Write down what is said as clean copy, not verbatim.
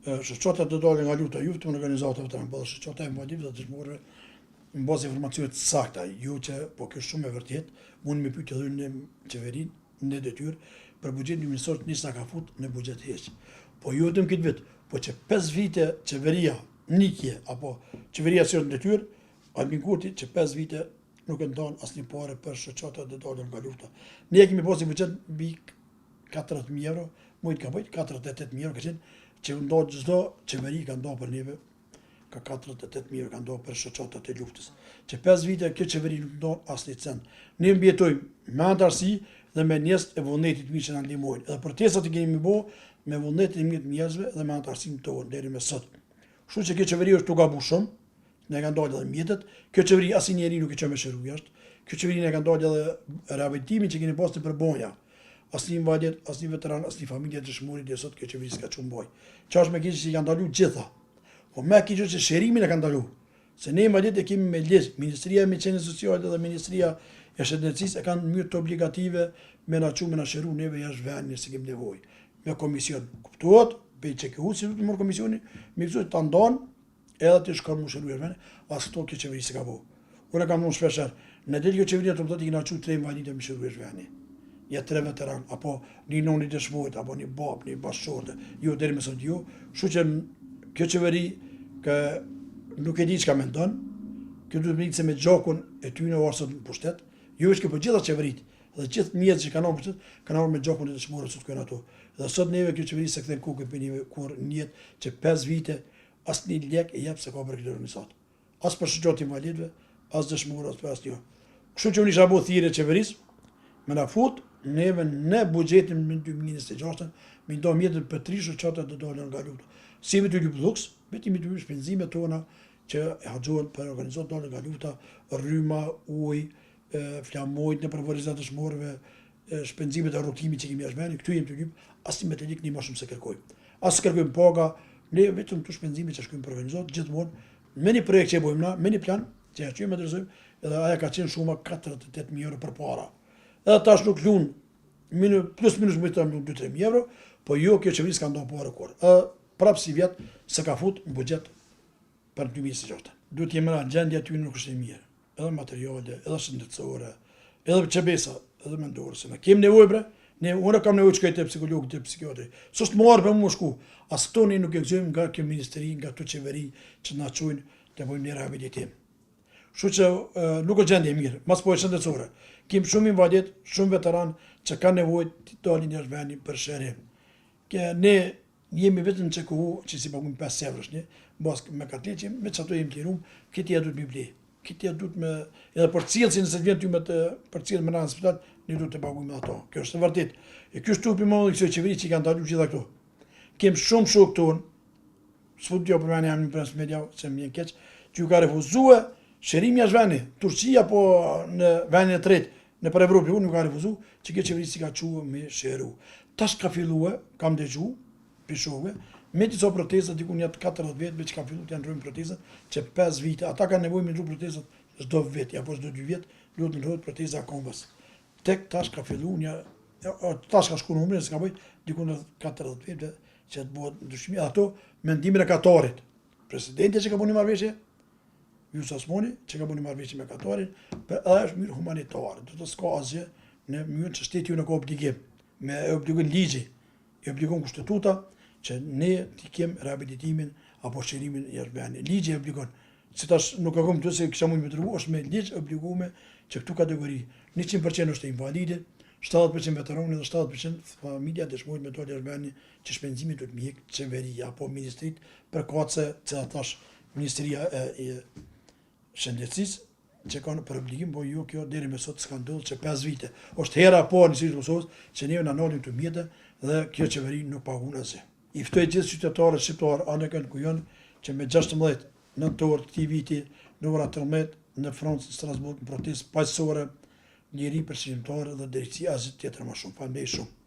shoqata të dalin nga luta ju të organizatave të rëmbë, shoqata e invalidëve të dëshmorëve në bazë informacione të sakta, ju që po kjo shumë e vërtet, mund me pyetje edhe në qeverinë në detyrë për buxhetin ministerial nis na ka fut në buxhet hiç. Po ju vetëm këtë vit, po që 5 vite qeveria nikje apo qeveria si në detyrë, Albin Kurti që 5 vite nuk e ndan asnjë parë për shoqatat të dalin nga luta. Ne kemi pasur buxhet mbi 40.000 euro, mund ka bëj 48.000 euro që ndohet çdo qeveri ka ndohë për neve, ka 48.000 euro ka ndohë për shoqatat e luftës. Që 5 vite kjo qeveri nuk ndohet asnjë cent. Ne mbjetojmë me antarësi dhe me njerëz e vullnetit mirë që na ndihmojnë. Edhe protestat i kemi bë me vullnetin e mirë të njerëzve dhe me antarësinë tonë deri më sot. Kështu që kjo qeveri është tu gabu shumë, ne ka ndalë edhe mjetet. Kjo qeveri asnjëri nuk e çon me shëru jashtë. Kjo qeveri ne ka ndalë edhe rehabilitimin që keni pasur për bonja. Asnjë invalid, asnjë veteran, asnjë familje dëshmori dhe sot kjo qeveri s'ka çu mbaj. Çfarë me keq që janë ndaluar gjitha. Po më keq që shërimin e ka ndaluar. Se ne invalidët e kemi me ligj, Ministria e Maqenisë Sociale dhe Ministria e Shëndetësisë e kanë mënyrë të obligative me na çu me na shëru neve jashtë vendit nëse kemi nevojë. Me komision kuptohet, pe çeku si do të marr komisionin, me këto ta ndon edhe të shkon më shëruar vend, as këto kjo qeveri s'ka bëu. Unë kam thënë shpesh, në del kjo qeveri të thotë që na çu 3 invalidë më shëruar vend. Ja 3 veteran, apo një noni dëshmojt, apo një bab, një bashkëshorte, ju deri më sot ju, kështu që kjo qeveri që nuk e di çka mendon, kjo duhet të nice me gjakun e tyne ose në pushtet, ju është që po gjitha qeverit, dhe gjithë njerëzit që kanë në pushtet, kanë ardhur me gjakun e dëshmorëve sot këtu ato. Dhe sot neve kjo qeveri se kthen kokën për neve kur një që 5 vite asnjë lek e jep se ka për këtë organizat. As për shoqatin invalidëve, as dëshmorë, as për asnjë. Kështu që unë isha bëu thirrje qeverisë me na fut neve në buxhetin në 2026 me ndo mjetën për 3 shoqata të dalin nga luta. Si me të Lupluks, vetëm të shpenzimet tona që harxhohen për organizat dalin nga luta, rryma, ujë, flamojt në përvorizat të dëshmorëve, shpenzimet e rrugtimit që kemi jashtë, këtu jemi të lyp, asnjë metalik një më shumë se kërkojmë. As kërkojmë paga, ne vetëm të shpenzime që shkojmë për organizat gjithmonë me një projekt që e bëjmë na, me një plan që e me drejtojmë, edhe aja ka qenë shuma 48.000 euro për para. Edhe tash nuk lun plus minus më të 2-3.000 euro, po jo kjo qeveri s'ka ndonë parë kur. Prapë si vjet se ka fut në buxhet për 2026. Duhet jemi në gjendje aty nuk është e mirë. Edhe materiale, edhe shëndetësore, edhe çebesa, edhe mendore se ne kemi nevojë bre. Unë kam nevojë të shkoj te psikologu, te psikiatri. S'është marrë për mua shku. As këto ne nuk e gëzojmë nga kjo ministeri, nga këto qeveri që na çojnë të bëjmë një rehabilitim. Kështu që nuk është gjendje e mirë, mas po e shëndetësore. Kemi shumë invalid, shumë veteran që kanë nevojë të dalin jashtë vendit për shërim. Ne jemi vetëm në QKU që si pagujmë 5 eurosh ne, mbas me katliçi, me çato jemi lirum, këtë ja duhet më ble. Këtë ja duhet me edhe për cilësin nëse vjen ty me të për cilën më në spital, ne duhet të pagujmë ato. Kjo është e vërtetë. E ky është tupi më i kësaj qeveri që kanë dalur gjitha këto. Kem shumë shok ton, s'futjo për mene jam një prens media, se më vjen keq, që ju ka refuzuar shërimi jashtë vendit, Turqia po në vendin e tretë, në për Evropë, unë nuk ka refuzu, që kjo qeveri si ka quë me shëru. Tash ka filluar, kam dëgju, pishove, me disa protestat, diku një 40 vjet, që ka filluar të ndrojnë protestat, që 5 vite, ata kanë nevojë me ndru protestat çdo vit, apo çdo 2 vjet, duhet ndrohet protesta kombës. Tek tash ka filluar tash ka shku numrin, s'ka bëjt, diku në 40 vjet, që të bëhet ndryshimi, ato mendimin e Katarit. Presidenti që ka bënë marrëveshje, Yusuf Osmani, që ka bënë marrëveshje me Katarin, është mirë humanitare, do të s'ka asgjë në mënyrë që shteti ju në ka obligim, me obligon ligji, e obligon kushtetuta, që ne t'i kem rehabilitimin apo shërimin jashtë vendit. Ligji e obligon. Si tash nuk e kam të se kisha mund me treguar, është me ligj obligume që këtu kategori 100% është invalidit, 70% veteranë dhe 70% familja dëshmojnë me dalë jashtë vendit që shpenzimet duhet me jek qeveria apo ministrit për kace që tash Ministria e Shëndetësisë që kanë për obligim, po jo kjo deri më sot s'ka ndodhur që 5 vite. Është hera po në Shqipërinë e Kosovës që ne na ndalim të mjete dhe kjo qeveri nuk pagun asgjë. I ftoj gjithë qytetarët shqiptar anë kanë ku janë që me 16 nëntor të këtij viti në ora 13 në Francë, në Strasbourg, në protestë paqësore, njëri për shqiptarë dhe drejtësi asgjë tjetër më shumë. Faleminderit shumë.